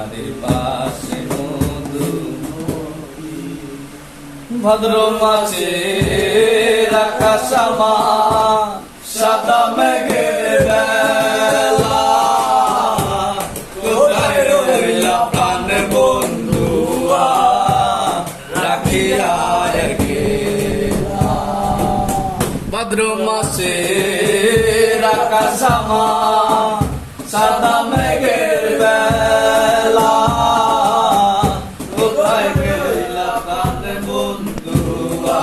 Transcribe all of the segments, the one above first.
বাড়ির পাশে মধু ভাদ্র মাসের আকাশ আমার সাদা মেঘের বেলা কোথায় রইলা প্রাণ বন্ধুয়া রাখিয়া গেলা ভাদ্র মাসের আকাশ আমার সাদা মেঘের বেলা কোথায় গেলা প্রাণ বন্ধুয়া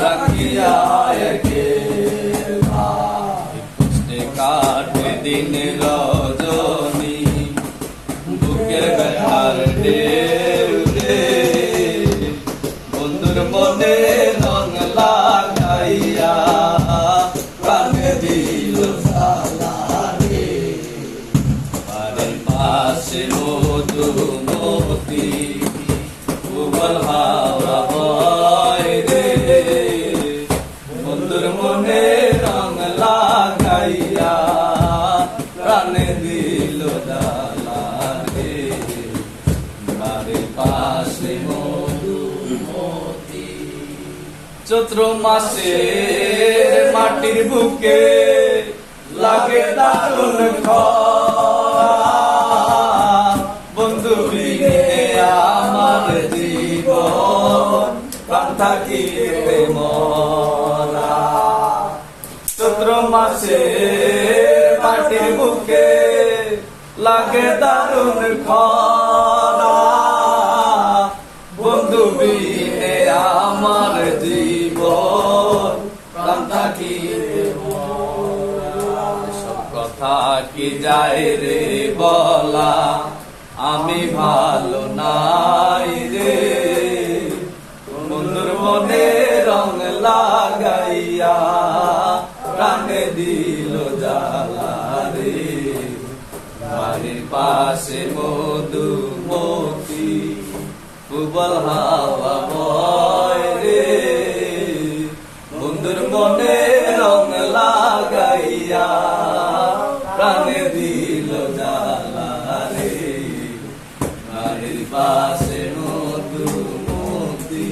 রাখিয়া গেলা কষ্টে কাটে দিন রজনী বুকের ব্যথার ঢেউ রে বন্ধুর মনে রং লাগাইয়া প্রাণে দিল জ্বালা রে বাড়ির পাশে মধুমতি উবল হাওয়া বয় রে বন্ধুর মনে রং লাগাইয়া প্রাণে দিল জ্বালা রে বাড়ির পাশে মধুমতি চৈত্র মাসে মাটির বুকে লাগে দারুণ খরা বন্ধু বিনে আমার জীবন প্রাণ থাকিতে মরা চৈত্র মাসে মাটির বুকে লাগে দারুণ খরা বন্ধু বিনে আমার জীবন প্রাণ থাকিতে মরা সব কথা কি যায় রে বলা আমি ভালো নাই রে বন্ধুর মনে রং লাগাইয়া প্রাণে দিল জ্বালা রে বাড়ির পাশে মধুমতি উবল হাওয়া বয় রে বন্ধুর মনে রং লাগাইয়া প্রাণে দিল জ্বালা রে বাড়ির পাশে মধুমতি।